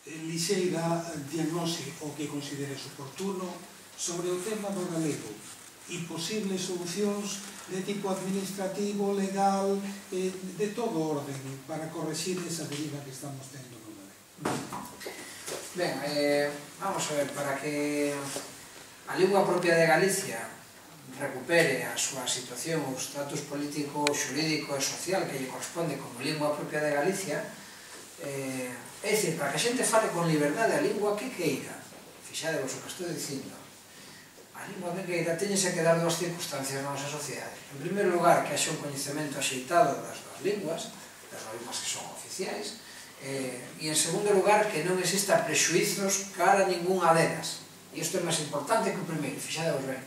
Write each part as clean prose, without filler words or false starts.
lixeira diagnose o que consideres oportuno sobre o tema do galego e posibles solucións de tipo administrativo, legal, de todo orden, para corregir esa deriva que estamos tendo no galego. Ben, vamos a ver, para que a lingua propia de Galicia recupere a súa situación, o status político, xurídico e social que lle corresponde como lingua propia de Galicia, é dicir, para que a xente fale con liberdade a lingua que queira, fixadevos o que estou dicindo, a lingua que queira teñese que dar dúas circunstancias na nosa sociedade. En primeiro lugar, que haxe un coñecemento axeitado das dúas linguas que son oficiais, e en segundo lugar, que non exista prexuizos cara a ningunha delas. E isto é máis importante que o primeiro, fixadevos ben,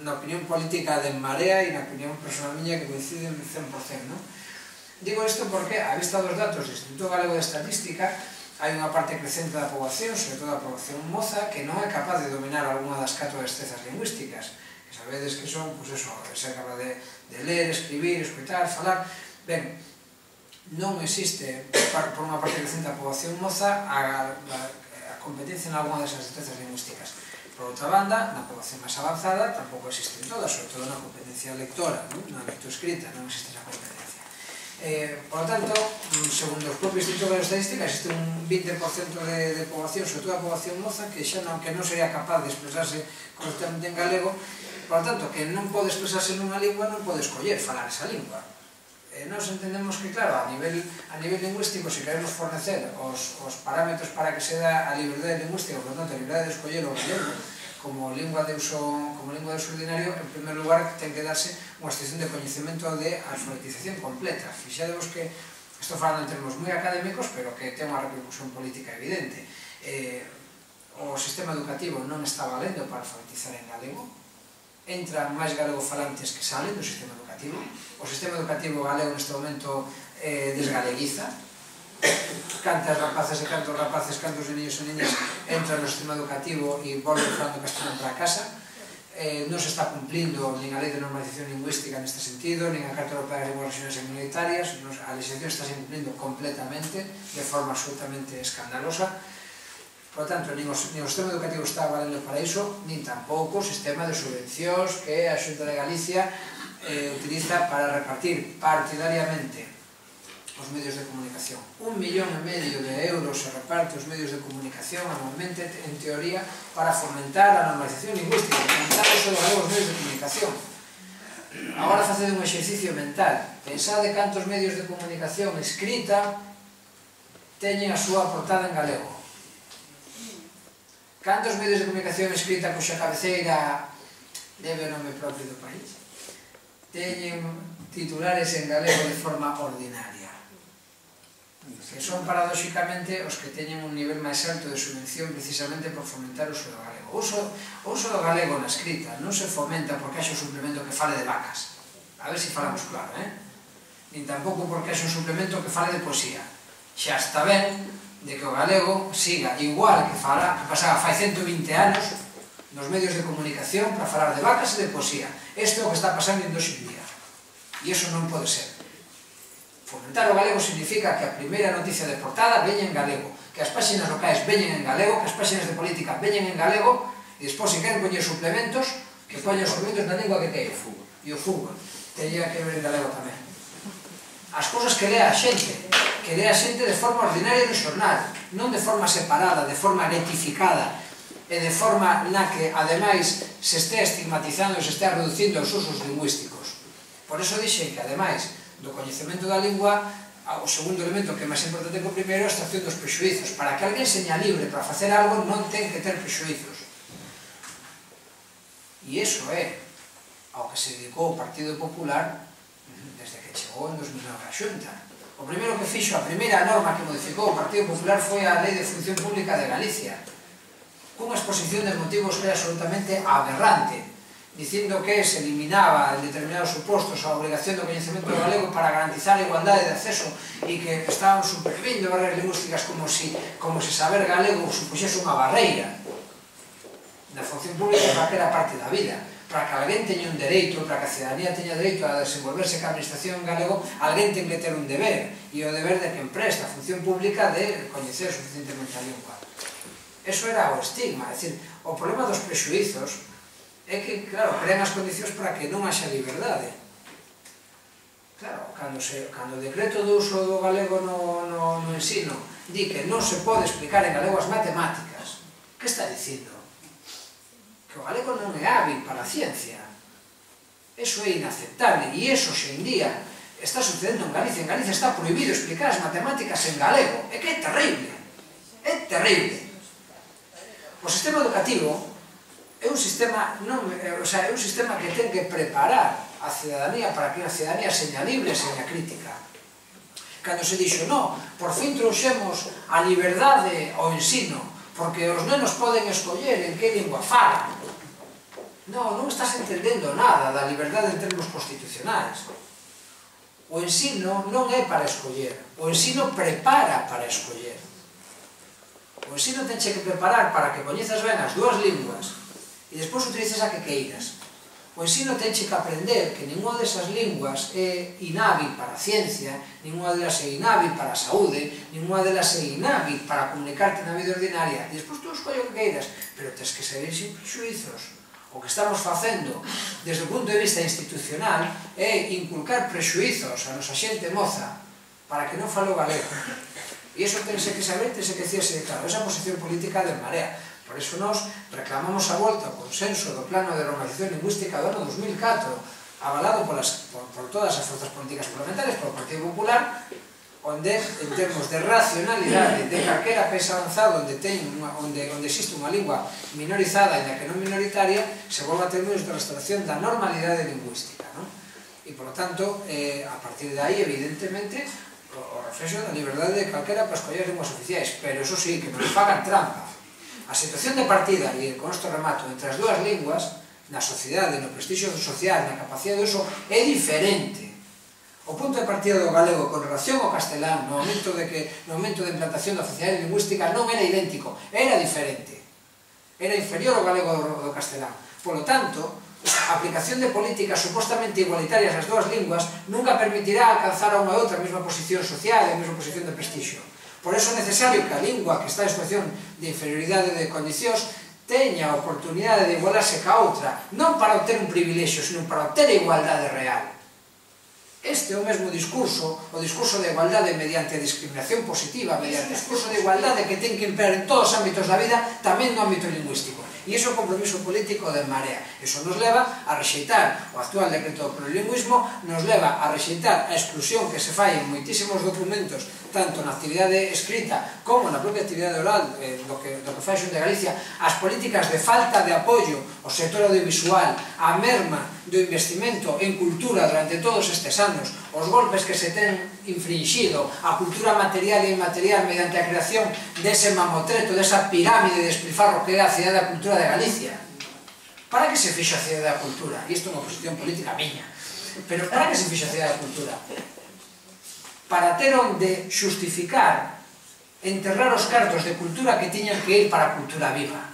na opinión política de Marea e na opinión personal miña que coinciden 100%, non? Digo isto porque, a vista dos datos do Instituto Galego de Estatística, hai unha parte crecente da poboación, sobre todo a poboación moza, que non é capaz de dominar algunha das 4 destrezas lingüísticas, que sabedes que son, pois eso, ser capaz de ler, escribir, escutar, falar. Ben, non existe, por unha parte crecente da poboación moza, a competencia en algunha desas destrezas lingüísticas. Por outra banda, na poboación máis avanzada, tampouco existen todas, sobre todo na competencia lectora, na lectoescrita, non existe esa competencia. Por lo tanto, segundo os propios Institutos de Estadística, existe un 20% de poboación, sobre todo a poboación moza, que xa non sería capaz de expresarse correctamente en galego, por lo tanto, que non pode expresarse nunha lingua, non pode escoller falar esa lingua. Nos entendemos que, claro, a nivel lingüístico, se queremos fornecer os parámetros para que se dá a liberdade lingüística, por lo tanto, a liberdade de escoller o galego como lingua de uso ordinario, en primer lugar, ten que darse unha situación de coñecemento de alfabetización completa. Fixadevos que, estou falando en termos moi académicos, pero que ten unha repercusión política evidente. O sistema educativo non está valendo para alfabetizar en galego, entran máis galegofalantes que salen do sistema educativo, o sistema educativo galego neste momento desgaleguiza, cantas rapazas e cantos rapaces, cantos niños e niñas entran no sistema educativo e volven falando castelán para casa. Non se está cumplindo nin a Lei de Normalización Lingüística neste sentido, nin a Carta Europea de Linguas Regionais e Minoritarias, a legislación está se cumplindo completamente, de forma absolutamente escandalosa. Por tanto, nin o sistema educativo está valendo para iso, nin tampouco o sistema de subvencións que a Xunta de Galicia utiliza para repartir partidariamente os medios de comunicación. 1,5 millón de euros se reparte os medios de comunicación anualmente, en teoría, para fomentar a normalización lingüística, fomentar o uso dos medios de comunicación. Agora facede un exercicio mental. Pensade cantos medios de comunicación escrita teñen a súa portada en galego. Cantos medios de comunicación escrita cuxa cabeceira debe o nome propio do país teñen titulares en galego de forma ordinaria, que son paradóxicamente os que teñen un nivel máis alto de subvención precisamente por fomentar o uso do galego. O uso do galego na escrita non se fomenta porque haxe un suplemento que fale de vacas, a ver se falamos claro, nin tampouco porque haxe un suplemento que fale de poesía. Xa está ben de que o galego siga igual que pasaba fai 120 anos nos medios de comunicación para falar de vacas e de poesía. Isto é o que está pasando en hoxe en día. E iso non pode ser. Fomentar o galego significa que a primeira noticia de portada veña en galego, que as páxinas locais veñen en galego, que as páxinas de política veñen en galego, e despois, se queren poñer suplementos, que poñen os suplementos na lingua que queira. E o fútbol teñía que ver en galego tamén. As cousas que lea a xente de forma ordinaria no xornal, non de forma separada, de forma letificada, e de forma na que, ademais, se estea estigmatizando e se estea reducindo os usos lingüísticos. Por iso dixen que, ademais do coñecemento da lingua, o segundo elemento que é máis importante que o primeiro é a extracción dos prexuizos. Para que alguén seña libre para facer algo non ten que ter prexuizos. E iso é ao que se dedicou o Partido Popular desde que chegou en 2009 a Xunta. O primeiro que fixo, a primeira norma que modificou o Partido Popular foi a Lei de Función Pública de Galicia, cunha exposición de motivos que era absolutamente aberrante, dicindo que se eliminaba en determinados supostos a obrigación do coñecemento do galego para garantizar a igualdade de acceso e que estaban supervindo barreiras lingüísticas como se saber galego supuxese unha barreira na función pública para que era parte da vida. para que alguén teña un dereito, para que a cidadanía teña dereito a desenvolverse ca administración en galego, alguén ten que ter un deber, e o deber de quen presta a función pública de coñecer suficientemente a lingua. Eso era o estigma, é dicir, o problema dos prexuizos é que, claro, crean as condicións para que non haxa liberdade. Claro, cando o decreto do uso do galego no ensino di que non se pode explicar en galego as matemáticas, que está dicindo? Que o galego non é hábil para a ciencia. Eso é inaceptable, e eso hoxe en día está sucedendo en Galicia. En Galicia está prohibido explicar as matemáticas en galego. É que é terrible. É terrible. O sistema educativo é un sistema que ten que preparar a cidadanía para que a cidadanía seña libre e seña crítica. Cando se dixo, no, por fin trouxemos a liberdade ao ensino, porque os nenos poden escoller en que lingua falan. Non estás entendendo nada da liberdade en termos constitucionais. O ensino non é para escoller, o ensino prepara para escoller. O ensino tenche que preparar para que coñezas ben as dúas linguas e despois utilices a que queiras. O ensino tenche que aprender que ninguna desas linguas é inhábil para a ciencia, ninguna delas é inhábil para a saúde, ninguna delas é inhábil para comunicarte na vida ordinaria. E despois tú escollo o que queiras, pero tens que seguir sin prexuizos. O que estamos facendo desde o punto de vista institucional é inculcar prexuizos a nosa xente moza para que non fale o galego. E iso tense que saber, tense que decirse, claro, esa posición política de Marea. Por iso nos reclamamos a volta o consenso do plano de normalización lingüística do ano 2004, avalado por todas as forzas políticas parlamentarias, polo Partido Popular, onde, en termos de racionalidade de calquera país avanzado onde existe unha lingua minorizada e na que non minoritaria, se volva a termos de restauración da normalidade lingüística. E, por lo tanto, a partir de aí, evidentemente, o reflexo da liberdade de calquera para escoller linguas oficiais, pero eso sí, que non fagan trampa. A situación de partida, e con isto remato, entre as dúas linguas, na sociedade, no prestixio social, na capacidade de uso, é diferente. O punto de partida do galego con relación ao castelán, no momento de implantación da oficialidade lingüística, non era idéntico, era diferente. Era inferior ao galego do castelán. Por lo tanto, a aplicación de políticas supostamente igualitarias ás dúas linguas nunca permitirá alcanzar a unha e outra a mesma posición social e a mesma posición de prestixio. Por eso é necesario que a lingua que está en situación de inferioridade de condicións teña a oportunidade de igualarse ca outra, non para obter un privilexio, sino para obter a igualdade real. Este é o mesmo discurso, o discurso de igualdade mediante a discriminación positiva, mediante o discurso de igualdade que ten que imperar en todos os ámbitos da vida, tamén no ámbito lingüístico. E iso é o compromiso político de Marea. Iso nos leva a rexeitar o actual decreto do plurilingüismo, nos leva a rexeitar a exclusión que se fai en moitísimos documentos, tanto na actividade escrita como na propia actividade oral do que fai a Xunta de Galicia, as políticas de falta de apoio ao sector audiovisual, a merma do investimento en cultura durante todos estes anos, os golpes que se ten infringido a cultura material e inmaterial mediante a creación dese mamotreto, desa pirámide de despilfarro que é a Cidade da Cultura de Galicia. Para que se fixo a Cidade da Cultura? E isto é unha posición política miña. Pero para que se fixo a Cidade da Cultura? Para ter onde xustificar enterrar os cartos de cultura que tiñan que ir para a cultura viva.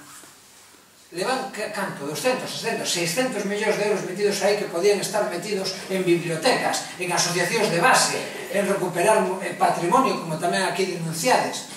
Levan, canto, 200, 600, 600 millóns de euros metidos aí que podían estar metidos en bibliotecas, en asociacións de base, en recuperar patrimonio, como tamén aquí denunciades.